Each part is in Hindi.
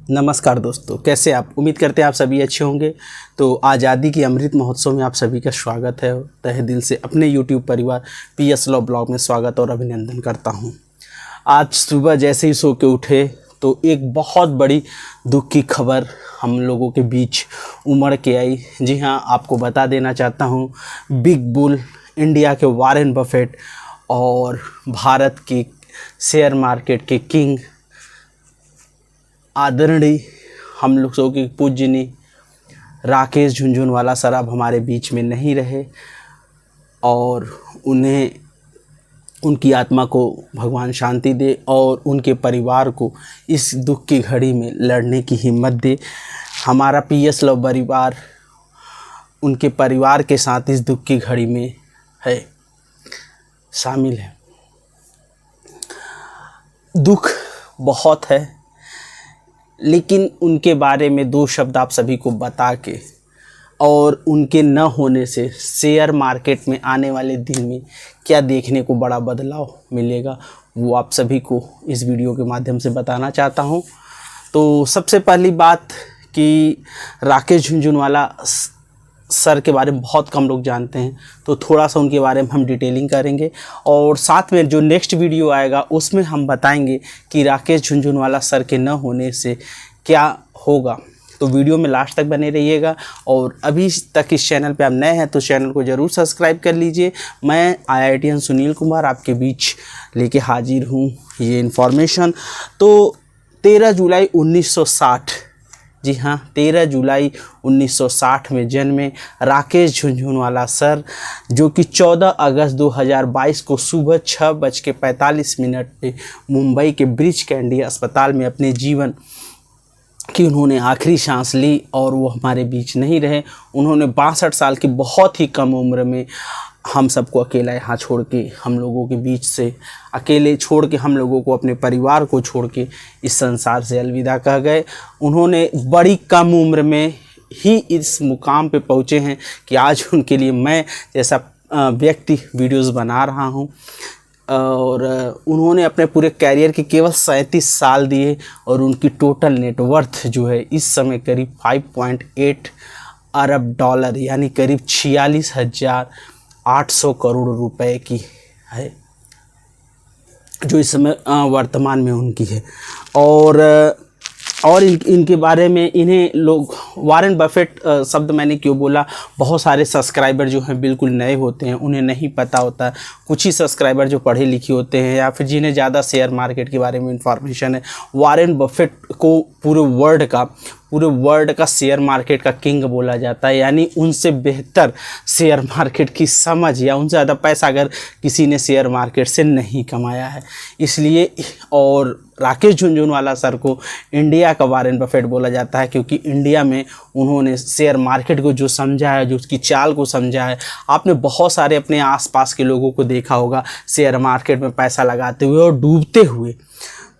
नमस्कार दोस्तों, कैसे आप? उम्मीद करते हैं आप सभी अच्छे होंगे। तो आज़ादी की अमृत महोत्सव में आप सभी का स्वागत है। तहे दिल से अपने YouTube परिवार PS लॉ ब्लॉग में स्वागत और अभिनंदन करता हूं। आज सुबह जैसे ही सो के उठे तो एक बहुत बड़ी दुख की खबर हम लोगों के बीच उमड़ के आई। जी हाँ, आपको बता देना चाहता हूँ, बिग बुल इंडिया के वॉरेन बफेट और भारत के शेयर मार्केट के किंग आदरणीय हम लोग सो के पूजनीय राकेश झुनझुनवाला सर अब हमारे बीच में नहीं रहे और उन्हें उनकी आत्मा को भगवान शांति दे और उनके परिवार को इस दुख की घड़ी में लड़ने की हिम्मत दे। हमारा PS लव परिवार उनके परिवार के साथ इस दुख की घड़ी में है, शामिल है। दुख बहुत है, लेकिन उनके बारे में दो शब्द आप सभी को बता के और उनके न होने से शेयर मार्केट में आने वाले दिन में क्या देखने को बड़ा बदलाव मिलेगा, वो आप सभी को इस वीडियो के माध्यम से बताना चाहता हूं। तो सबसे पहली बात कि राकेश झुनझुनवाला सर के बारे में बहुत कम लोग जानते हैं, तो थोड़ा सा उनके बारे में हम डिटेलिंग करेंगे और साथ में जो नेक्स्ट वीडियो आएगा उसमें हम बताएंगे कि राकेश झुनझुनवाला सर के न होने से क्या होगा। तो वीडियो में लास्ट तक बने रहिएगा और अभी तक इस चैनल पे आप नए हैं तो चैनल को ज़रूर सब्सक्राइब कर लीजिए। मैं IITian सुनील कुमार आपके बीच लेके हाजिर हूँ ये इन्फॉर्मेशन। तो 13 जुलाई 1960, जी हाँ 13 जुलाई 1960 में जन्मे राकेश झुनझुनवाला सर, जो कि 14 अगस्त 2022 को सुबह 6:45 पे मुंबई के ब्रीच कैंडी अस्पताल में अपने जीवन कि उन्होंने आखिरी सांस ली और वो हमारे बीच नहीं रहे। उन्होंने 62 साल की बहुत ही कम उम्र में हम सबको अकेला यहाँ छोड़ के, हम लोगों के बीच से अकेले छोड़ के, हम लोगों को अपने परिवार को छोड़ के इस संसार से अलविदा कह गए। उन्होंने बड़ी कम उम्र में ही इस मुकाम पे पहुँचे हैं कि आज उनके लिए मैं जैसा व्यक्ति वीडियोज़ बना रहा हूँ। और उन्होंने अपने पूरे कैरियर के केवल 37 साल दिए और उनकी टोटल नेटवर्थ जो है इस समय करीब 5.8 अरब डॉलर यानी करीब 46,800 करोड़ रुपए की है, जो इस समय वर्तमान में उनकी है। और इनके बारे में इन्हें लोग वॉरेन बफेट शब्द मैंने क्यों बोला, बहुत सारे सब्सक्राइबर जो हैं बिल्कुल नए होते हैं, उन्हें नहीं पता होता। कुछ ही सब्सक्राइबर जो पढ़े लिखे होते हैं या फिर जिन्हें ज़्यादा शेयर मार्केट के बारे में इंफॉर्मेशन है, वॉरेन बफेट को पूरे वर्ल्ड का शेयर मार्केट का किंग बोला जाता है। यानी उनसे बेहतर शेयर मार्केट की समझ या उनसे ज़्यादा पैसा अगर किसी ने शेयर मार्केट से नहीं कमाया है, इसलिए। और राकेश झुनझुनवाला सर को इंडिया का वॉरेन बफेट बोला जाता है, क्योंकि इंडिया में उन्होंने शेयर मार्केट को जो समझा है, जो उसकी चाल को समझा है। आपने बहुत सारे अपने आसपास के लोगों को देखा होगा शेयर मार्केट में पैसा लगाते हुए और डूबते हुए।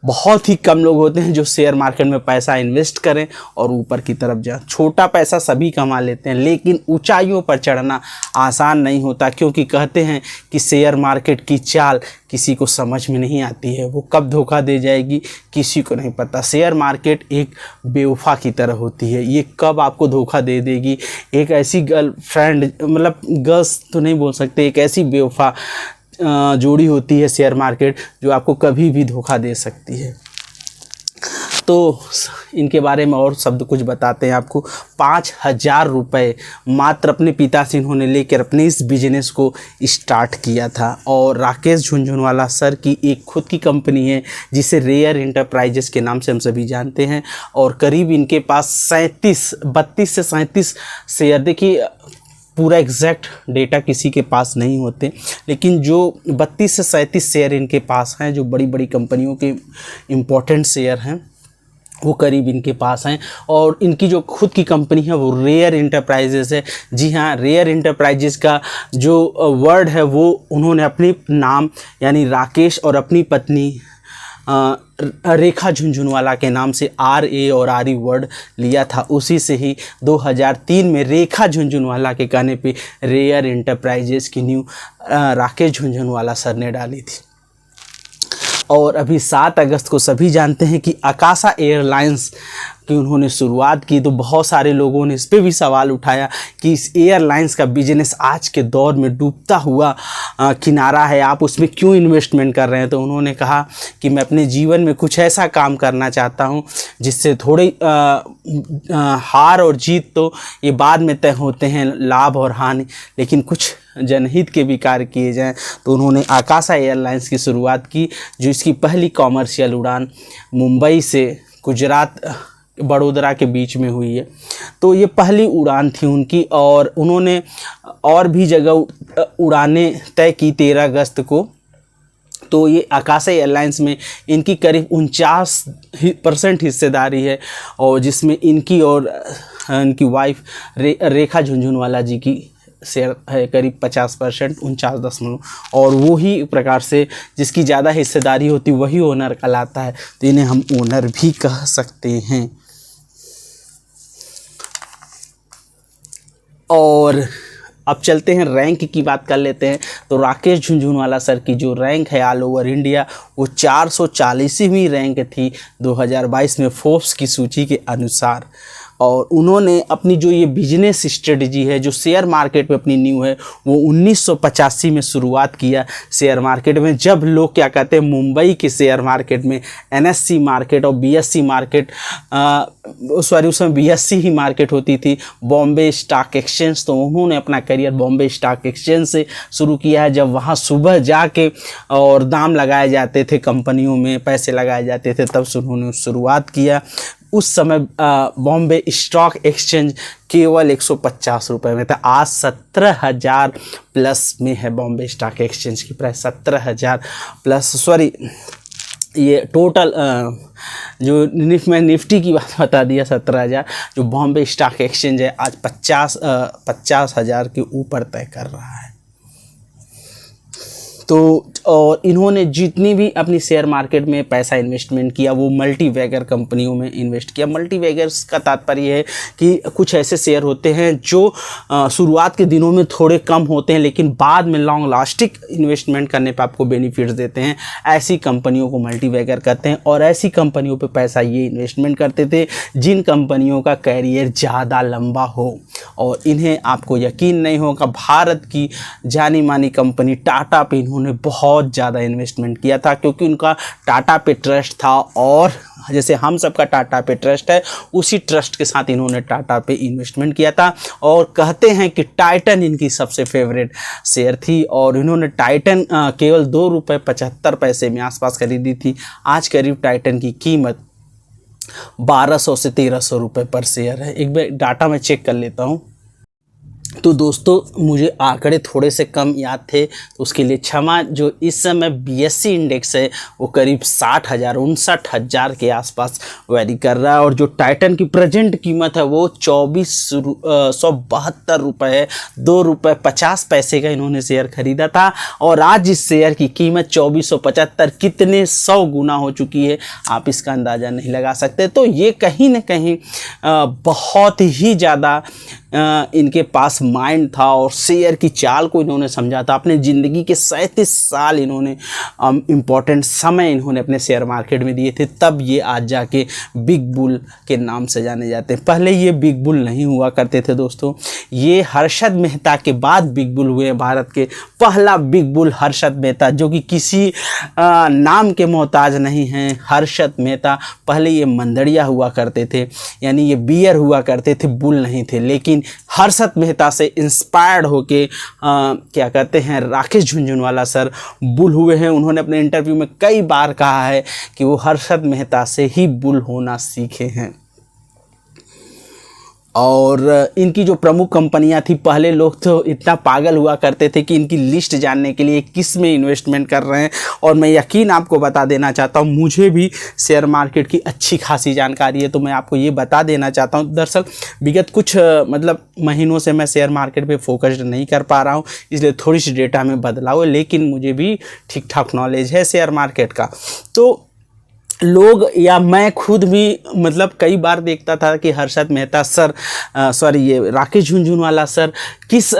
बहुत ही कम लोग होते हैं जो शेयर मार्केट में पैसा इन्वेस्ट करें और ऊपर की तरफ जाएं। छोटा पैसा सभी कमा लेते हैं, लेकिन ऊंचाइयों पर चढ़ना आसान नहीं होता, क्योंकि कहते हैं कि शेयर मार्केट की चाल किसी को समझ में नहीं आती है, वो कब धोखा दे जाएगी किसी को नहीं पता। शेयर मार्केट एक बेवफा की तरह होती है, ये कब आपको धोखा दे देगी। एक ऐसी गर्लफ्रेंड, मतलब गर्ल्स तो नहीं बोल सकते, एक ऐसी बेवफा जोड़ी होती है शेयर मार्केट, जो आपको कभी भी धोखा दे सकती है। तो इनके बारे में और शब्द कुछ बताते हैं आपको। 5,000 रुपये मात्र अपने पिता से इन्होंने लेकर अपने इस बिजनेस को स्टार्ट किया था। और राकेश झुनझुनवाला सर की एक खुद की कंपनी है जिसे रेयर इंटरप्राइजेस के नाम से हम सभी जानते हैं, और करीब इनके पास 32 से 37 शेयर, देखिए पूरा एग्जैक्ट डेटा किसी के पास नहीं होते, लेकिन जो 32 से 37 शेयर इनके पास हैं, जो बड़ी बड़ी कंपनियों के इम्पोर्टेंट शेयर हैं, वो करीब इनके पास हैं। और इनकी जो खुद की कंपनी है वो रेयर इंटरप्राइजेस है। जी हाँ, रेयर इंटरप्राइजेस का जो वर्ड है वो उन्होंने अपनी नाम यानी राकेश और अपनी पत्नी रेखा झुनझुनवाला के नाम से RA और RE वर्ड लिया था। उसी से ही 2003 में रेखा झुनझुनवाला के कहने पे रेयर इंटरप्राइजेस की न्यू राकेश झुनझुनवाला सर ने डाली थी। और अभी 7 अगस्त को सभी जानते हैं कि आकाशा एयरलाइंस की उन्होंने शुरुआत की। तो बहुत सारे लोगों ने इस पे भी सवाल उठाया कि इस एयरलाइंस का बिजनेस आज के दौर में डूबता हुआ किनारा है, आप उसमें क्यों इन्वेस्टमेंट कर रहे हैं। तो उन्होंने कहा कि मैं अपने जीवन में कुछ ऐसा काम करना चाहता हूं जिससे थोड़ी हार और जीत तो ये बाद में तय होते हैं, लाभ और हानि, लेकिन कुछ जनहित के भी कार्य किए जाएं। तो उन्होंने आकाशा एयरलाइंस की शुरुआत की, जो इसकी पहली कॉमर्शियल उड़ान मुंबई से गुजरात बड़ोदरा के बीच में हुई है। तो ये पहली उड़ान थी उनकी, और उन्होंने और भी जगह उड़ानें तय की 13 अगस्त को। तो ये आकाशा एयरलाइंस में इनकी करीब 49% हिस्सेदारी है, और जिसमें इनकी और इनकी वाइफ रेखा झुनझुनवाला जी की शेयर है करीब 50%, 49 और वो ही प्रकार से जिसकी ज़्यादा हिस्सेदारी होती वही ओनर कहलाता है। तो इन्हें हम ओनर भी कह सकते हैं। और अब चलते हैं रैंक की बात कर लेते हैं। तो राकेश झुनझुनवाला सर की जो रैंक है ऑल ओवर इंडिया वो 440वीं रैंक थी 2022 में फोर्ब्स की सूची के अनुसार। और उन्होंने अपनी जो ये बिजनेस स्ट्रेटजी है, जो शेयर मार्केट में अपनी न्यू है, वो 1985 में शुरुआत किया शेयर मार्केट में, जब लोग क्या कहते हैं मुंबई के शेयर मार्केट में NSE मार्केट और BSE मार्केट सॉरी उसमें BSE ही मार्केट होती थी, बॉम्बे स्टॉक एक्सचेंज। तो उन्होंने अपना करियर बॉम्बे स्टॉक एक्सचेंज से शुरू किया है, जब वहाँ सुबह जाके और दाम लगाए जाते थे, कंपनियों में पैसे लगाए जाते थे, तब से उन्होंने शुरुआत किया। उस समय बॉम्बे स्टॉक एक्सचेंज केवल 150 रुपये में था। आज 17,000 प्लस में है बॉम्बे स्टॉक एक्सचेंज की प्राइस, 17,000 प्लस। सॉरी ये टोटल जो मैं निफ्टी की बात बता दिया 17,000, जो बॉम्बे स्टॉक एक्सचेंज है आज 50,000 के ऊपर तय कर रहा है। तो और इन्होंने जितनी भी अपनी शेयर मार्केट में पैसा इन्वेस्टमेंट किया वो मल्टीवैगर कंपनियों में इन्वेस्ट किया। मल्टीवैगर्स का तात्पर्य है कि कुछ ऐसे शेयर होते हैं जो शुरुआत के दिनों में थोड़े कम होते हैं, लेकिन बाद में लॉन्ग लास्टिंग इन्वेस्टमेंट करने पर आपको बेनिफिट्स देते हैं। ऐसी कंपनियों को मल्टीवैगर कहते हैं, और ऐसी कंपनियों पर पैसा ये इन्वेस्टमेंट करते थे जिन कंपनियों का कैरियर ज़्यादा लंबा हो। और इन्हें आपको यकीन नहीं होगा, भारत की जानी मानी कंपनी टाटा पे इन्होंने बहुत ज़्यादा इन्वेस्टमेंट किया था, क्योंकि उनका टाटा पे ट्रस्ट था, और जैसे हम सबका टाटा पे ट्रस्ट है उसी ट्रस्ट के साथ इन्होंने टाटा पे इन्वेस्टमेंट किया था। और कहते हैं कि टाइटन इनकी सबसे फेवरेट शेयर थी, और इन्होंने टाइटन केवल ₹2.75 में आसपास खरीदी थी। आज करीब टाइटन की कीमत 1200 से 1300 रुपये पर शेयर है। एक बार डाटा मैं चेक कर लेता हूँ। तो दोस्तों मुझे आंकड़े थोड़े से कम याद थे, तो उसके लिए क्षमा। जो इस समय BSE इंडेक्स है वो करीब 60,000 59,000 के आसपास वैरी कर रहा है, और जो टाइटन की प्रेजेंट कीमत है वो 2472 रुपये है। ₹2.50 का इन्होंने शेयर खरीदा था, और आज इस शेयर की कीमत 2475 कितने 100 गुना हो चुकी है, आप इसका अंदाज़ा नहीं लगा सकते। तो ये कहीं ना कहीं बहुत ही ज़्यादा इनके पास माइंड था, और शेयर की चाल को इन्होंने समझा था। अपने ज़िंदगी के 37 साल इन्होंने इम्पोर्टेंट समय इन्होंने अपने शेयर मार्केट में दिए थे, तब ये आज जाके बिग बुल के नाम से जाने जाते हैं। पहले ये बिग बुल नहीं हुआ करते थे दोस्तों, ये हर्षद मेहता के बाद बिग बुल हुए। भारत के पहला बिग बुल हर्षद मेहता, जो कि किसी नाम के मोहताज नहीं हैं। हर्षद मेहता पहले ये मंदड़िया हुआ करते थे, यानी ये बियर हुआ करते थे, बुल नहीं थे। लेकिन हर्षद मेहता से इंस्पायर्ड होके क्या कहते हैं राकेश झुनझुनवाला सर बुल हुए हैं। उन्होंने अपने इंटरव्यू में कई बार कहा है कि वो हर्षद मेहता से ही बुल होना सीखे हैं। और इनकी जो प्रमुख कंपनियां थी, पहले लोग तो इतना पागल हुआ करते थे कि इनकी लिस्ट जानने के लिए किस में इन्वेस्टमेंट कर रहे हैं। और मैं यकीन आपको बता देना चाहता हूं, मुझे भी शेयर मार्केट की अच्छी खासी जानकारी है, तो मैं आपको ये बता देना चाहता हूं। दरअसल विगत कुछ महीनों से मैं शेयर मार्केट पे फोकस्ड नहीं कर पा रहा हूं, इसलिए थोड़ी सी डेटा में बदलाव है, लेकिन मुझे भी ठीक ठाक नॉलेज है शेयर मार्केट का। तो लोग या मैं खुद भी मतलब कई बार देखता था कि हर्षद मेहता सर ये राकेश झुनझुनवाला सर किस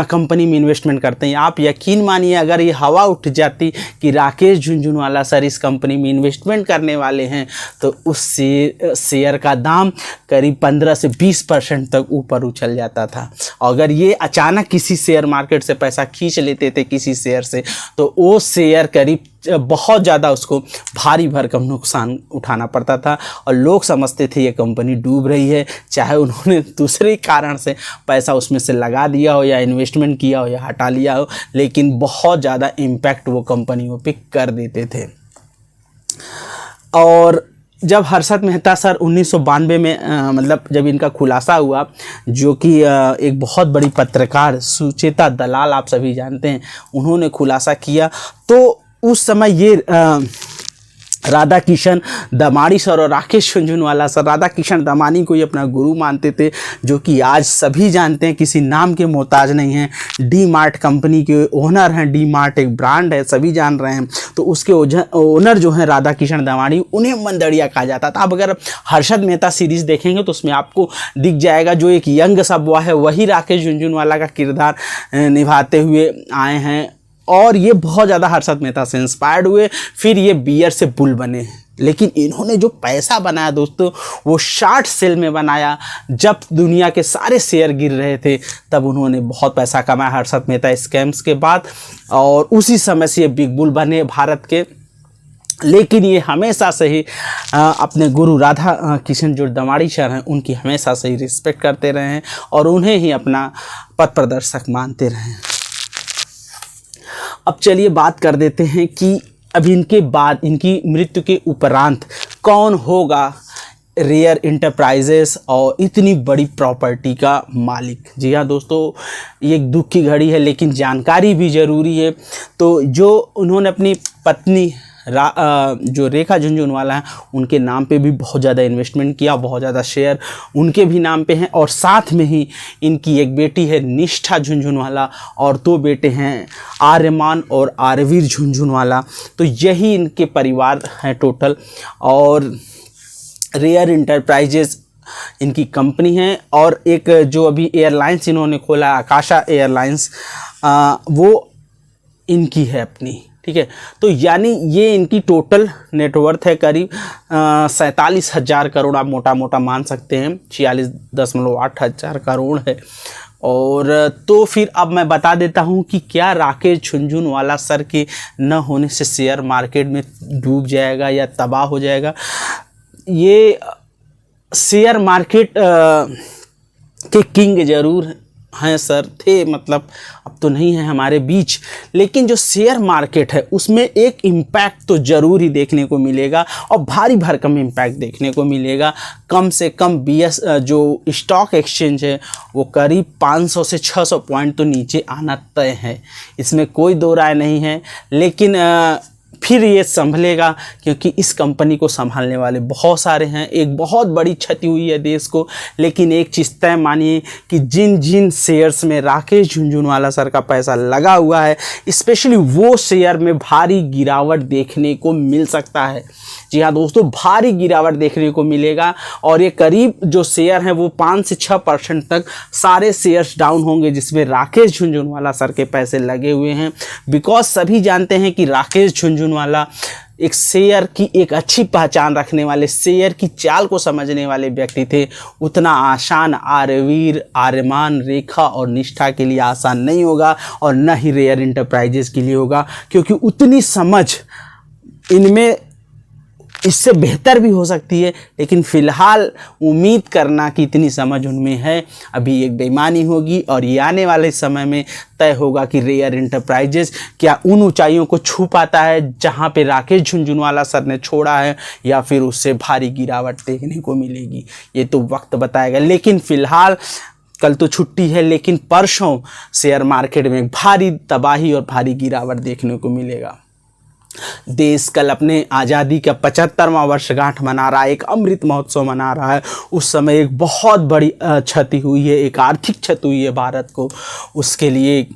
कंपनी में इन्वेस्टमेंट करते हैं। आप यकीन मानिए अगर ये हवा उठ जाती कि राकेश झुनझुनवाला सर इस कंपनी में इन्वेस्टमेंट करने वाले हैं तो उस शेयर का दाम करीब 15 से 20% तक ऊपर उछल जाता था। अगर ये अचानक किसी शेयर मार्केट से पैसा खींच लेते थे किसी शेयर से तो वो शेयर करीब बहुत ज़्यादा उसको भारी भरकम नुकसान उठाना पड़ता था और लोग समझते थे ये कंपनी डूब रही है, चाहे उन्होंने दूसरे कारण से पैसा उसमें से लगा दिया हो या इन्वेस्टमेंट किया हो या हटा लिया हो, लेकिन बहुत ज़्यादा इम्पैक्ट वो कंपनियों पे कर देते थे। और जब हर्षद मेहता सर 1992 में मतलब जब इनका खुलासा हुआ, जो कि एक बहुत बड़ी पत्रकार सुचेता दलाल आप सभी जानते हैं, उन्होंने खुलासा किया, तो उस समय ये राधा किशन दमानी सर और राकेश झुनझुनवाला सर राधा किशन दमानी को ही अपना गुरु मानते थे, जो कि आज सभी जानते हैं, किसी नाम के मोहताज नहीं हैं। डी मार्ट कंपनी के ओनर हैं, डी मार्ट एक ब्रांड है, सभी जान रहे हैं। तो उसके ओनर जो हैं राधा किशन दमानी, उन्हें मंदड़िया कहा जाता था। अब अगर हर्षद मेहता सीरीज़ देखेंगे तो उसमें आपको दिख जाएगा जो एक यंग सा बॉय है वही राकेश झुनझुनवाला का किरदार निभाते हुए आए हैं और ये बहुत ज़्यादा हर्षद मेहता से इंस्पायर्ड हुए, फिर ये बियर से बुल बने। लेकिन इन्होंने जो पैसा बनाया दोस्तों वो शॉर्ट सेल में बनाया। जब दुनिया के सारे शेयर गिर रहे थे तब उन्होंने बहुत पैसा कमाया हर्षद मेहता स्कैम्स के बाद, और उसी समय से ये बिग बुल बने भारत के। लेकिन ये हमेशा से ही अपने गुरु राधा किशन जो दमानी सर हैं उनकी हमेशा से ही रिस्पेक्ट करते रहे हैं और उन्हें ही अपना पथ प्रदर्शक मानते रहे हैं। अब चलिए बात कर देते हैं कि अब इनके बाद, इनकी मृत्यु के उपरांत कौन होगा रेयर इंटरप्राइजेस और इतनी बड़ी प्रॉपर्टी का मालिक। जी हाँ दोस्तों, ये एक दुख की घड़ी है लेकिन जानकारी भी ज़रूरी है। तो जो उन्होंने अपनी पत्नी जो रेखा झुनझुनवाला है उनके नाम पे भी बहुत ज़्यादा इन्वेस्टमेंट किया, बहुत ज़्यादा शेयर उनके भी नाम पे हैं, और साथ में ही इनकी एक बेटी है निष्ठा झुनझुनवाला और 2 बेटे हैं आर्यमान और आरवीर झुनझुनवाला। तो यही इनके परिवार हैं टोटल। और रेयर इंटरप्राइजेस इनकी कंपनी है, और एक जो अभी एयरलाइंस इन्होंने खोला आकाशा एयरलाइंस, वो इनकी है अपनी, ठीक है। तो यानी ये इनकी टोटल नेटवर्थ है करीब 47,000 करोड़, आप मोटा मोटा मान सकते हैं 46.8 हज़ार करोड़ है। और तो फिर अब मैं बता देता हूँ कि क्या राकेश झुनझुनवाला सर के न होने से शेयर मार्केट में डूब जाएगा या तबाह हो जाएगा। ये शेयर मार्केट के किंग ज़रूर हैं सर, थे, मतलब अब तो नहीं है हमारे बीच, लेकिन जो शेयर मार्केट है उसमें एक इम्पैक्ट तो ज़रूर ही देखने को मिलेगा और भारी भरकम इम्पैक्ट देखने को मिलेगा। कम से कम BS जो स्टॉक एक्सचेंज है वो करीब 500 से 600 पॉइंट तो नीचे आना तय है, इसमें कोई दो राय नहीं है। लेकिन फिर ये संभलेगा क्योंकि इस कंपनी को संभालने वाले बहुत सारे हैं। एक बहुत बड़ी क्षति हुई है देश को, लेकिन एक चीज़ तय मानिए कि जिन जिन शेयर्स में राकेश झुनझुनवाला सर का पैसा लगा हुआ है, स्पेशली वो शेयर में भारी गिरावट देखने को मिल सकता है। जी हाँ दोस्तों, भारी गिरावट देखने को मिलेगा और ये करीब जो शेयर हैं वो 5 से 6% तक सारे शेयर्स डाउन होंगे जिसमें राकेश झुनझुनवाला सर के पैसे लगे हुए हैं। बिकॉज सभी जानते हैं कि राकेश झुनझुनवाला एक शेयर की एक अच्छी पहचान रखने वाले, शेयर की चाल को समझने वाले व्यक्ति थे। उतना आसान आरवीर, आर्यमान, रेखा और निष्ठा के लिए आसान नहीं होगा और न ही रेयर इंटरप्राइजेस के लिए होगा, क्योंकि उतनी समझ इनमें इससे बेहतर भी हो सकती है, लेकिन फ़िलहाल उम्मीद करना कि इतनी समझ उनमें है अभी एक बेईमानी होगी। और ये आने वाले समय में तय होगा कि रेयर इंटरप्राइजेस क्या उन ऊंचाइयों को छू पाता है जहां पे राकेश झुनझुनवाला सर ने छोड़ा है, या फिर उससे भारी गिरावट देखने को मिलेगी। ये तो वक्त बताएगा। लेकिन फ़िलहाल कल तो छुट्टी है, लेकिन परसों शेयर मार्केट में भारी तबाही और भारी गिरावट देखने को मिलेगा। देश कल अपने आज़ादी का 75वां वर्षगांठ मना रहा है, एक अमृत महोत्सव मना रहा है। उस समय एक बहुत बड़ी क्षति हुई है, एक आर्थिक क्षति हुई है भारत को। उसके लिए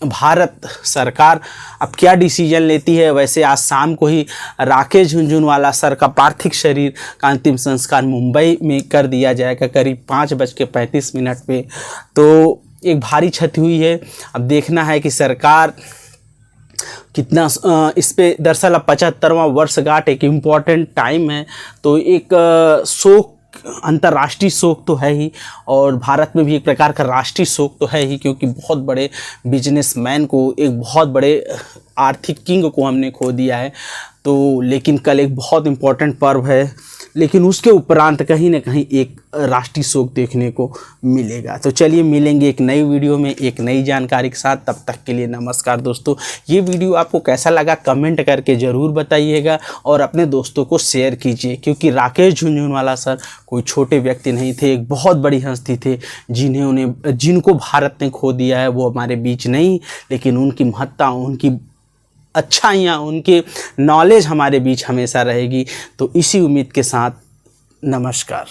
भारत सरकार अब क्या डिसीजन लेती है। वैसे आज शाम को ही राकेश झुनझुनवाला सर का पार्थिव शरीर का अंतिम संस्कार मुंबई में कर दिया जाएगा करीब 5:35 पे। तो एक भारी क्षति हुई है। अब देखना है कि सरकार कितना इस पे, दरअसल अब 75वां वर्षगांठ एक इम्पॉर्टेंट टाइम है, तो एक शोक, अंतर्राष्ट्रीय शोक तो है ही, और भारत में भी एक प्रकार का राष्ट्रीय शोक तो है ही, क्योंकि बहुत बड़े बिजनेसमैन को, एक बहुत बड़े आर्थिक किंग को हमने खो दिया है। तो लेकिन कल एक बहुत इम्पॉर्टेंट पर्व है, लेकिन उसके उपरांत कहीं ना कहीं एक राष्ट्रीय शोक देखने को मिलेगा। तो चलिए मिलेंगे एक नई वीडियो में एक नई जानकारी के साथ। तब तक के लिए नमस्कार दोस्तों। ये वीडियो आपको कैसा लगा कमेंट करके ज़रूर बताइएगा और अपने दोस्तों को शेयर कीजिए, क्योंकि राकेश झुनझुनवाला सर कोई छोटे व्यक्ति नहीं थे, एक बहुत बड़ी हस्ती थे जिनको भारत ने खो दिया है। वो हमारे बीच नहीं, लेकिन उनकी महत्ता, उनकी अच्छाइयाँ, उनके नॉलेज हमारे बीच हमेशा रहेगी। तो इसी उम्मीद के साथ नमस्कार।